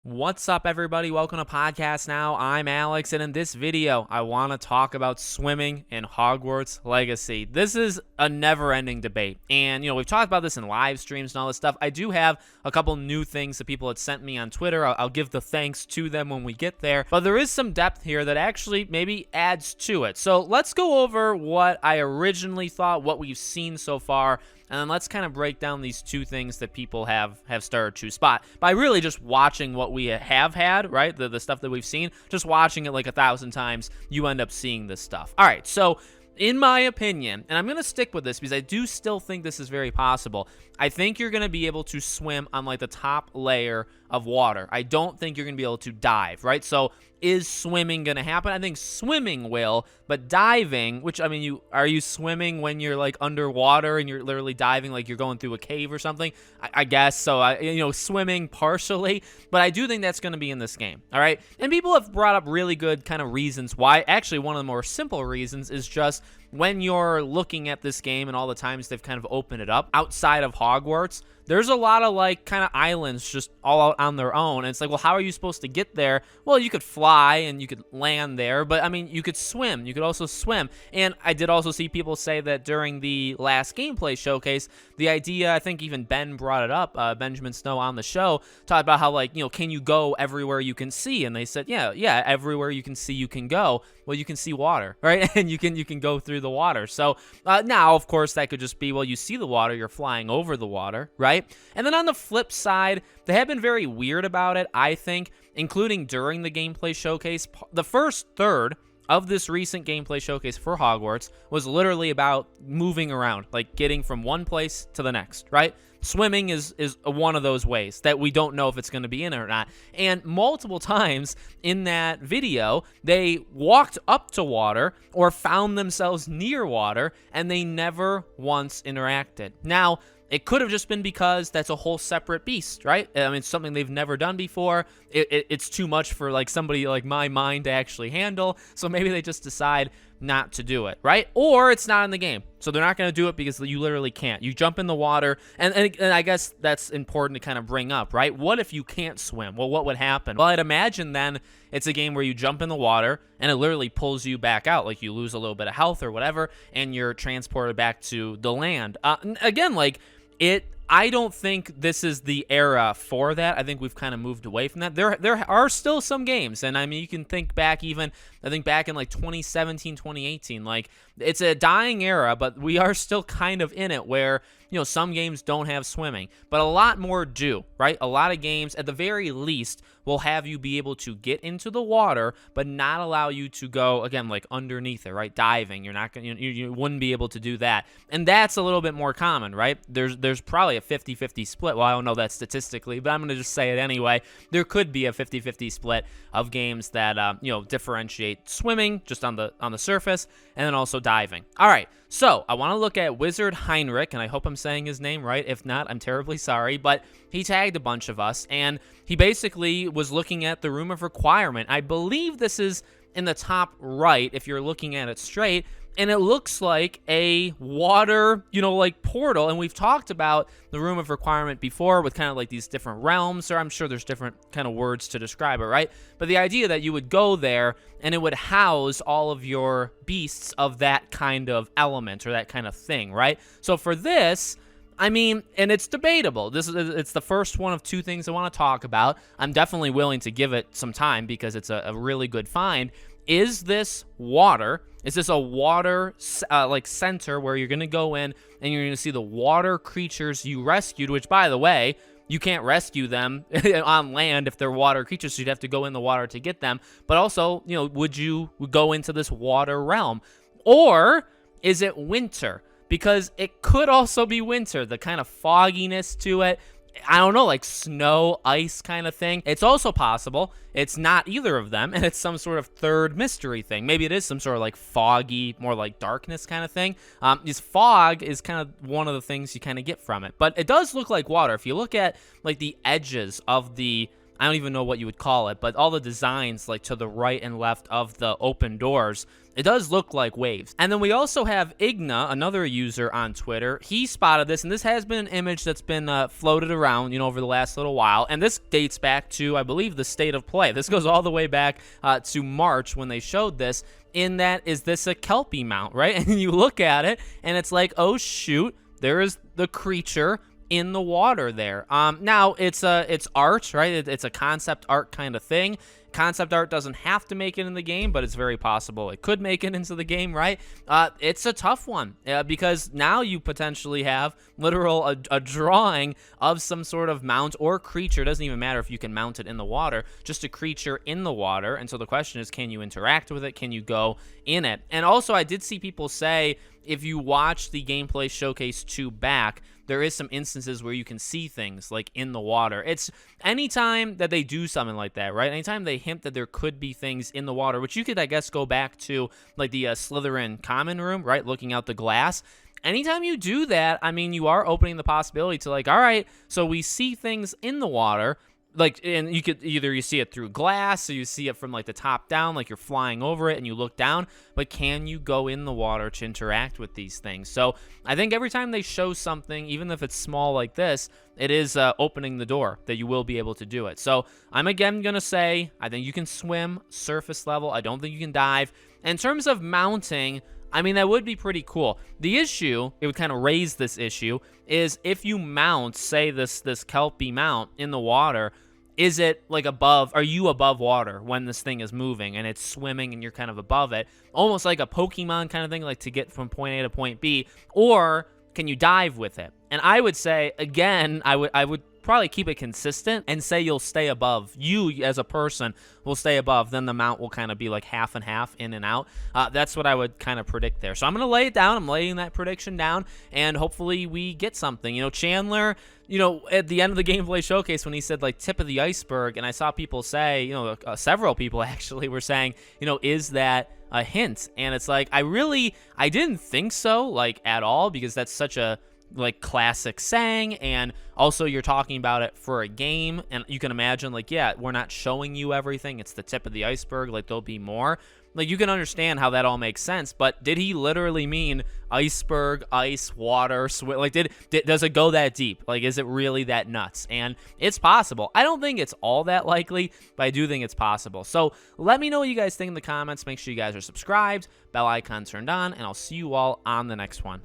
What's up, everybody? Welcome to Podcast Now. I'm Alex, and in this video, I want to talk about swimming in Hogwarts Legacy. This is a never-ending debate, and, we've talked about this in live streams and all this stuff. I do have a couple new things that people had sent me on Twitter. I'll give the thanks to them when we get there, but there is some depth here that actually maybe adds to it. So let's go over what I originally thought, what we've seen so far, and then let's kind of break down these two things that people have started to spot by really just watching what we have had, right? The stuff that we've seen, just watching it like 1,000 times, you end up seeing this stuff. All right, so in my opinion, and I'm going to stick with this because I do still think this is very possible, I think you're going to be able to swim on like the top layer of water. I don't think you're going to be able to dive, right? So is swimming going to happen? I think swimming will, but diving, which, I mean, are you swimming when you're like underwater and you're literally diving like you're going through a cave or something? I guess so. Swimming partially, but I do think that's going to be in this game. All right. And people have brought up really good kind of reasons why. Actually, one of the more simple reasons is just when you're looking at this game and all the times they've kind of opened it up outside of Hogwarts, there's a lot of like kind of islands just all out on their own. And it's like, well, how are you supposed to get there? Well, you could fly and you could land there, but I mean, you could swim. You could also swim. And I did also see people say that during the last gameplay showcase, the idea, I think even Ben brought it up, Benjamin Snow on the show, talked about how like, can you go everywhere you can see? And they said, yeah, everywhere you can see, you can go. Well, you can see water, right? And you can go through the water. So now, of course, that could just be, well, you see the water, you're flying over the water, right? And then on the flip side, they have been very weird about it, I think, including during the gameplay showcase. The first third of this recent gameplay showcase for Hogwarts was literally about moving around, like getting from one place to the next, right? Swimming is one of those ways that we don't know if it's going to be in it or not. And multiple times in that video, they walked up to water or found themselves near water, and they never once interacted. Now, it could have just been because that's a whole separate beast, right? I mean, it's something they've never done before. It's too much for like somebody like my mind to actually handle. So maybe they just decide not to do it, right? Or it's not in the game. So they're not going to do it because you literally can't. You jump in the water, and I guess that's important to kind of bring up, right? What if you can't swim? Well, what would happen? Well, I'd imagine then it's a game where you jump in the water, and it literally pulls you back out. Like you lose a little bit of health or whatever, and you're transported back to the land. Again, like I don't think this is the era for that. I think we've kind of moved away from that. There are still some games, and I mean, you can think back even, I think back in like 2017, 2018, like it's a dying era, but we are still kind of in it where, some games don't have swimming, but a lot more do, right? A lot of games, at the very least, will have you be able to get into the water, but not allow you to go, again, like underneath it, right? Diving. You're not going to, you wouldn't be able to do that. And that's a little bit more common, right? There's probably a 50-50 split. Well, I don't know that statistically, but I'm going to just say it anyway. There could be a 50-50 split of games that, differentiate swimming just on the surface and then also diving. All right. So I want to look at Wizard Heinrich, and I hope I'm saying his name right. If not, I'm terribly sorry, but he tagged a bunch of us, and he basically was looking at the Room of Requirement. I believe this is in the top right if you're looking at it straight, and it looks like a water, like portal. And we've talked about the Room of Requirement before with kind of like these different realms, or I'm sure there's different kind of words to describe it, right? But the idea that you would go there and it would house all of your beasts of that kind of element or that kind of thing, right? So for this, I mean, and it's debatable. It's the first one of two things I want to talk about. I'm definitely willing to give it some time because it's a really good find. Is this water? Is this a water like center where you're going to go in and you're going to see the water creatures you rescued, which, by the way, you can't rescue them on land if they're water creatures, so you'd have to go in the water to get them. But also, would you go into this water realm? Or is it winter? Because it could also be winter, the kind of fogginess to it. I don't know, like snow, ice kind of thing. It's also possible it's not either of them, and it's some sort of third mystery thing. Maybe it is some sort of like foggy, more like darkness kind of thing. This fog is kind of one of the things you kind of get from it. But it does look like water. If you look at like the edges of the I don't even know what you would call it, but all the designs like to the right and left of the open doors, it does look like waves. And then we also have Igna, another user on Twitter. He spotted this, and this has been an image that's been floated around, over the last little while. And this dates back to, I believe, the State of Play. This goes all the way back to March when they showed this. In that, is this a Kelpie mount, right? And you look at it, and it's like, oh shoot, there is the creature in the water there. Now it's art, right? It's a concept art kind of thing. Concept art doesn't have to make it in the game, but it's very possible it could make it into the game, right? It's a tough one because now you potentially have a drawing of some sort of mount or creature. It doesn't even matter if you can mount it in the water, just a creature in the water. And so the question is, can you interact with it? Can you go in it? And also, I did see people say, if you watch the gameplay showcase 2 back, there is some instances where you can see things like in the water. It's anytime that they do something like that, right? Anytime they hint that there could be things in the water, which you could, I guess, go back to like the Slytherin common room, right? Looking out the glass. Anytime you do that, I mean, you are opening the possibility to like, all right, so we see things in the water. Like, and you could either you see it through glass, or you see it from like the top down, like you're flying over it and you look down, but can you go in the water to interact with these things? So I think every time they show something, even if it's small like this, it is opening the door that you will be able to do it. So I'm again going to say, I think you can swim surface level. I don't think you can dive. In terms of mounting, I mean, that would be pretty cool. The issue, it would kind of raise this issue, is if you mount, say, this Kelpie mount in the water, is it like above, are you above water when this thing is moving and it's swimming and you're kind of above it? Almost like a Pokemon kind of thing, like to get from point A to point B, or can you dive with it? And I would say, again, I would probably keep it consistent and say you'll stay above. You as a person will stay above. Then the mount will kind of be like half and half, in and out. That's what I would kind of predict there. So I'm going to lay it down. I'm laying that prediction down, and hopefully we get something. Chandler, at the end of the gameplay showcase when he said like tip of the iceberg, and I saw people say, several people actually were saying, is that a hint? And it's like, I didn't think so, like at all, because that's such a like classic saying, and also you're talking about it for a game, and you can imagine like, yeah, we're not showing you everything, it's the tip of the iceberg, like there'll be more. Like, you can understand how that all makes sense, but did he literally mean iceberg, ice, water, like does it go that deep? Like, is it really that nuts? And it's possible. I don't think it's all that likely, but I do think it's possible. So let me know what you guys think in the comments. Make sure you guys are subscribed, bell icon turned on, and I'll see you all on the next one.